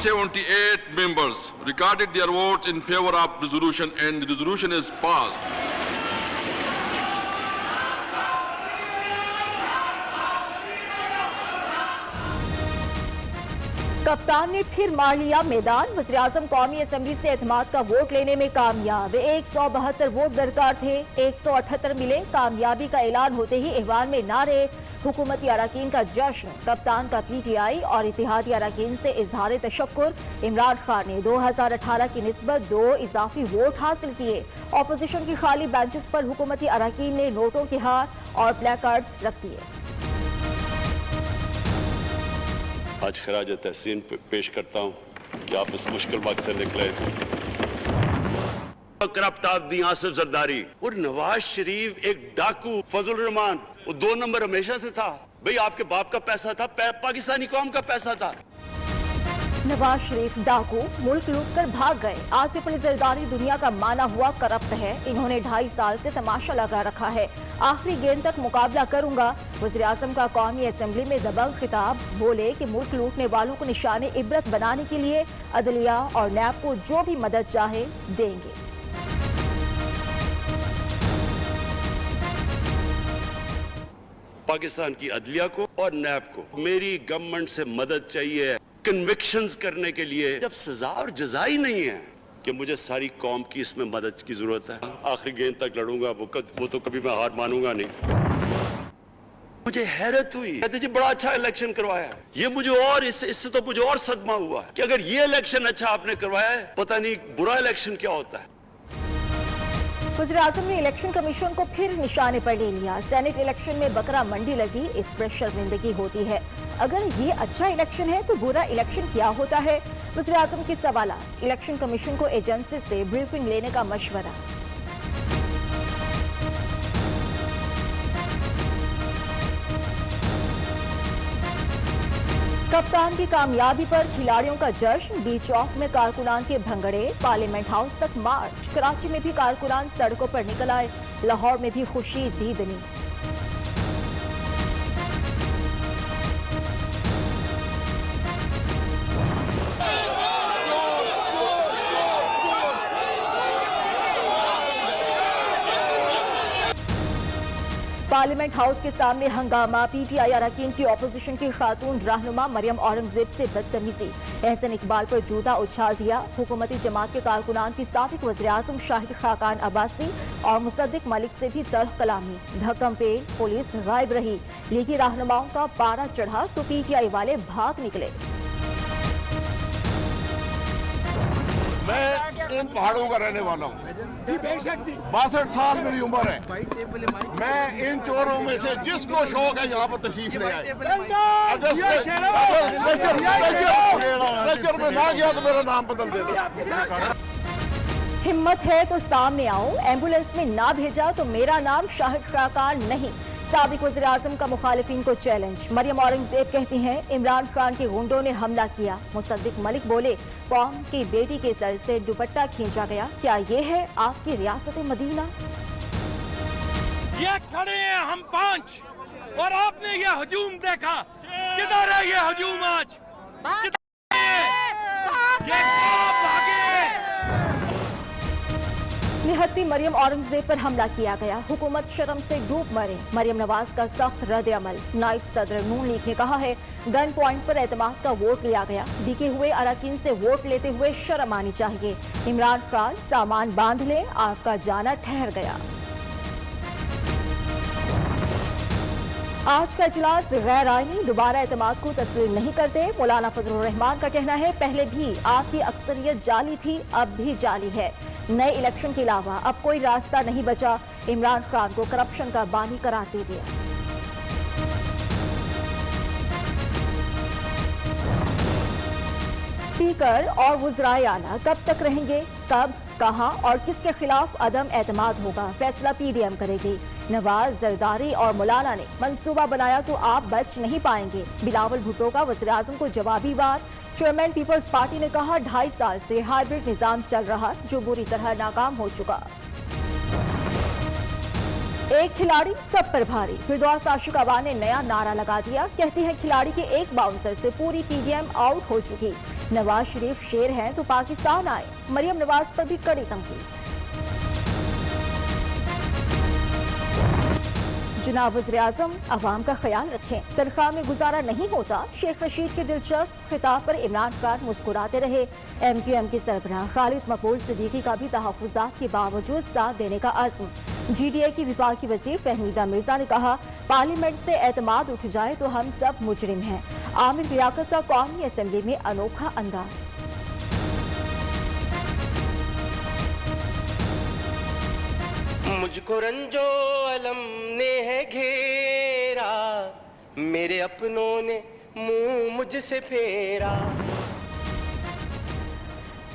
178 members recorded their votes in favor of resolution, and the resolution is passed. कप्तान ने फिर मार लिया मैदान। वज़ीर-ए-आज़म कौमी असेंबली से एतमाद का वोट लेने में कामयाब। 172 वोट दरकार थे, 178 मिले। कामयाबी का ऐलान होते ही ऐवान में नारे, हुकूमती अरकान का जश्न। कप्तान का PTI और इत्तेहादी अरकान से इजहार तशक्कुर। इमरान खान ने 2018 की निस्बत 2 इजाफी वोट हासिल किए। अपोजिशन की खाली बेंचेस पर हुकूमती अरकान ने नोटों के हार और प्लेकार्ड्स रख दिए। आज खराज तहसीन पेश करता हूँ कि आप इस मुश्किल वक्त से निकले। करप्ट आदमी आसिफ जरदारी और नवाज शरीफ एक डाकू फजल रहमान, वो 2 नंबर हमेशा से था। भाई आपके बाप का पैसा था, पाकिस्तानी कौम का पैसा था। नवाज शरीफ डाकू मुल्क लूट कर भाग गए। आसिफ अली जरदारी दुनिया का माना हुआ करप्ट है। इन्होंने 2.5 साल से तमाशा लगा रखा है। आखिरी गेंद तक मुकाबला करूंगा। वज़ीर-ए-आज़म का कौमी असेंबली में दबंग खिताब। बोले कि मुल्क लूटने वालों को निशाने इबरत बनाने के लिए अदलिया और नैब को जो भी मदद चाहे देंगे। पाकिस्तान की अदलिया को और नैब को मेरी गवर्नमेंट से मदद चाहिए कन्विक्शंस करने के लिए, जब सजा और जजा ही नहीं है कि मुझे सारी कौम की इसमें मदद की जरूरत है। आखिरी गेंद तक लड़ूंगा, वो तो कभी मैं हार मानूंगा नहीं। मुझे हैरत हुई, कहते जी बड़ा अच्छा इलेक्शन करवाया। ये मुझे और इससे तो मुझे और सदमा हुआ कि अगर ये इलेक्शन अच्छा आपने करवाया है, पता नहीं बुरा इलेक्शन क्या होता है। वज़ीर-ए-आज़म ने इलेक्शन कमीशन को फिर निशाने पर ले लिया। सेनेट इलेक्शन में बकरा मंडी लगी, इस पर शर्मिंदगी होती है। अगर ये अच्छा इलेक्शन है तो बुरा इलेक्शन क्या होता है? वज़ीर-ए-आज़म के सवालात। इलेक्शन कमीशन को एजेंसी से ब्रीफिंग लेने का मशवरा। कप्तान की कामयाबी पर खिलाड़ियों का जश्न। बीच चौक में कारकुनान के भंगड़े। पार्लियामेंट हाउस तक मार्च। कराची में भी कारकुनान सड़कों पर निकल आए। लाहौर में भी खुशी दीदनी। पार्लियामेंट हाउस के सामने हंगामा। PTI अरकान की अपोजिशन की खातून रहनुमा मरियम औरंगजेब से बदतमीजी। एहसन इकबाल पर जूता उछाल दिया। हुकूमती जमात के कारकुनान की साबिक वज़ीर-ए-आज़म शाहिद खाकान अब्बासी और मुसद्दिक मलिक से भी तल्ख कलामी। धक्कम पे पुलिस गायब रही। लीगी रहनुमाओं का पारा चढ़ा तो PTI वाले भाग निकले। मैं इन पहाड़ों का रहने वाला हूँ। 62 साल मेरी उम्र है। मैं इन चोरों में से जिसको शौक है यहाँ पर तशरीफ ले आए। अगर में ना गया तो मेरा नाम बदल देना। हिम्मत है तो सामने आओ। एम्बुलेंस में ना भेजा तो मेरा नाम शाहिद खाकान नहीं। साबिक वज़ीर-ए-आज़म का मुखालिफिन को चैलेंज। मरियम औरंगजेब कहती हैं इमरान खान के गुंडों ने हमला किया। मुसद्दिक मलिक बोले कौम की बेटी के सर से दुपट्टा खींचा गया। क्या ये है आपकी रियासत मदीना? ये खड़े हैं हम 5 और आपने ये हजूम देखा। किधर है ये हजूम आज? निहत्ती मरियम औरंगजेब पर हमला किया गया। हुकूमत शर्म से डूब मरे। मरियम नवाज का सख्त रद्द अमल। नायब सदर नून लीग ने कहा है गन पॉइंट पर एतमाद का वोट लिया गया। बिके हुए अरकान से वोट लेते हुए शर्म आनी चाहिए। इमरान खान सामान बांध ले, आपका जाना ठहर गया। आज का इजलास गैर आईनी। दोबारा एतमाद को तस्लीम नहीं करते। मौलाना फजलुर रहमान का कहना है पहले भी आपकी अक्सरियत जाली थी, अब भी जाली है। नए इलेक्शन के अलावा अब कोई रास्ता नहीं बचा। इमरान खान को करप्शन का बानी करार दे दिया। स्पीकर और वज़राए आला कब तक रहेंगे? कब, कहां और किसके खिलाफ अदम एतमाद होगा? फैसला PDM करेगी। नवाज, जरदारी और मौलाना ने मंसूबा बनाया तो आप बच नहीं पाएंगे। बिलावल भुट्टो का वज़ीर-ए-आज़म को जवाबी वार। चेयरमैन पीपल्स पार्टी ने कहा 2.5 साल से हाइब्रिड निजाम चल रहा जो बुरी तरह नाकाम हो चुका। एक खिलाड़ी सब पर भारी। फिरदौस आशिकावा ने नया नारा लगा दिया। कहती है खिलाड़ी के एक बाउंसर से पूरी पीडीएम आउट हो चुकी। नवाज शरीफ शेर हैं तो पाकिस्तान आए। मरियम नवाज पर भी कड़ी तंकीद। जनाब वज़ीर-ए-आज़म अवाम का ख्याल रखें, तनख्वाह में गुजारा नहीं होता। शेख रशीद के दिलचस्प खिताब पर इमरान खान मुस्कुराते रहे। MQM के सरबराह खालिद मकबूल सिद्दीकी का भी तहफ़्फ़ुज़ात के बावजूद साथ देने का अज़्म। GDA की विभाग की वज़ीर फहमीदा मिर्जा ने कहा, पार्लियामेंट से एतमाद उठ जाए तो हम सब मुजरिम हैं। आमिर लियाकत का कौमी असम्बली में अनोखा अंदाज। मुझको रंजो अलम ने है घेरा, मेरे अपनों ने मुंह मुझसे फेरा।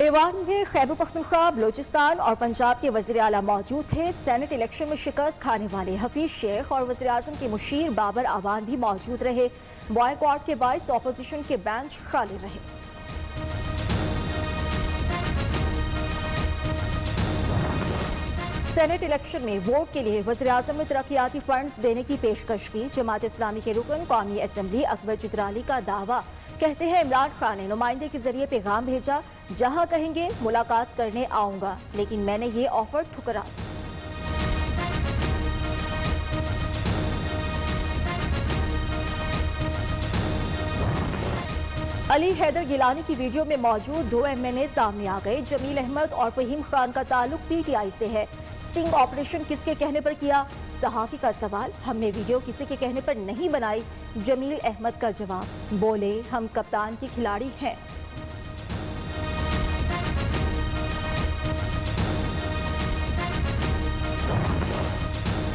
ईवान में खैबर पख्तूनख्वा, बलोचिस्तान और पंजाब के वज़ीर आला मौजूद थे। सेनेट इलेक्शन में शिकस्त खाने वाले हफीज शेख और वज़ीर आज़म के मुशीर बाबर आवान भी मौजूद रहे। बॉयकॉट के बायस अपोजिशन के बेंच खाली रहे। सेनेट इलेक्शन में वोट के लिए वज़ीर आज़म ने तरक्याती फंड्स देने की पेशकश की। जमात इस्लामी के रुकन कौमी असम्बली अकबर चित्राली का दावा। कहते हैं इमरान खान ने नुमाइंदे के जरिए पैगाम भेजा, जहां कहेंगे मुलाकात करने आऊंगा, लेकिन मैंने ये ऑफर ठुकरा दी। अली हैदर गिलानी की वीडियो में मौजूद 2 MNA सामने आ गए। जमील अहमद और फहीम खान का ताल्लुक PTI से है। स्टिंग ऑपरेशन किसके कहने पर किया? सहाफी का सवाल। हमने वीडियो किसी के कहने पर नहीं बनाई। जमील अहमद का जवाब, बोले हम कप्तान की खिलाड़ी हैं।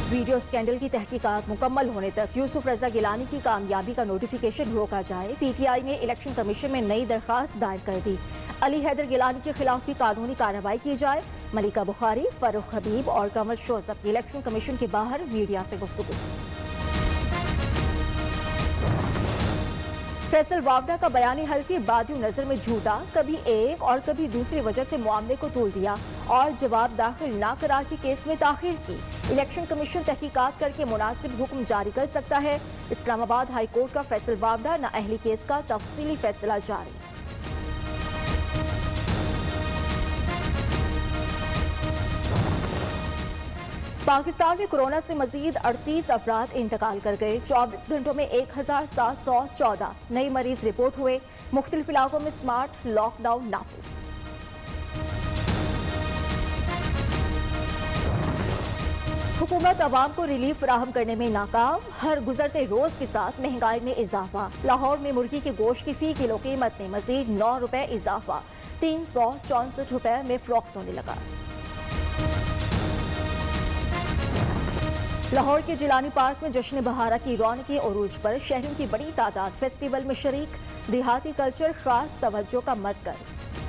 वीडियो स्कैंडल की तहकीकात मुकम्मल होने तक यूसुफ रजा गिलानी की कामयाबी का नोटिफिकेशन रोका जाए। PTI ने इलेक्शन कमीशन में नई दरखास्त दायर कर दी। अली हैदर गिलानी के खिलाफ भी कानूनी कार्रवाई की जाए। मलिका बुखारी, फरूख हबीब और कमर शोजब इलेक्शन कमीशन के बाहर मीडिया से गुफ्तगू। फैसल वावडा का बयानी हल्फी बादियों नजर में झूठा, कभी एक और कभी दूसरी वजह से मामले को तूल दिया और जवाब दाखिल ना करा के केस में ताखीर की। इलेक्शन कमीशन तहकीकात करके मुनासिब हुक्म जारी कर सकता है। इस्लामाबाद हाई कोर्ट का फैसल वावडा नाअहली केस का तफसीली फैसला जारी। पाकिस्तान में कोरोना से मजीद 38 अफराद इंतकाल कर गए। 24 घंटों में 1714 नए मरीज रिपोर्ट हुए। मुख्तलिफ इलाकों में स्मार्ट लॉकडाउन नाफिज। हुकूमत अवाम को रिलीफ फराहम करने में नाकाम। हर गुजरते रोज के साथ महंगाई में इजाफा। लाहौर में मुर्गी के गोश्त की फी किलो कीमत में मजीद 9 रुपए इजाफा। 364 रुपए में फरोख्त होने लगा। लाहौर के जिलानी पार्क में जश्न बहारा की रौनकी उरूज पर शहरियों की बड़ी तादाद फेस्टिवल में शरीक। देहाती कल्चर खास तवज्जो का मरकज।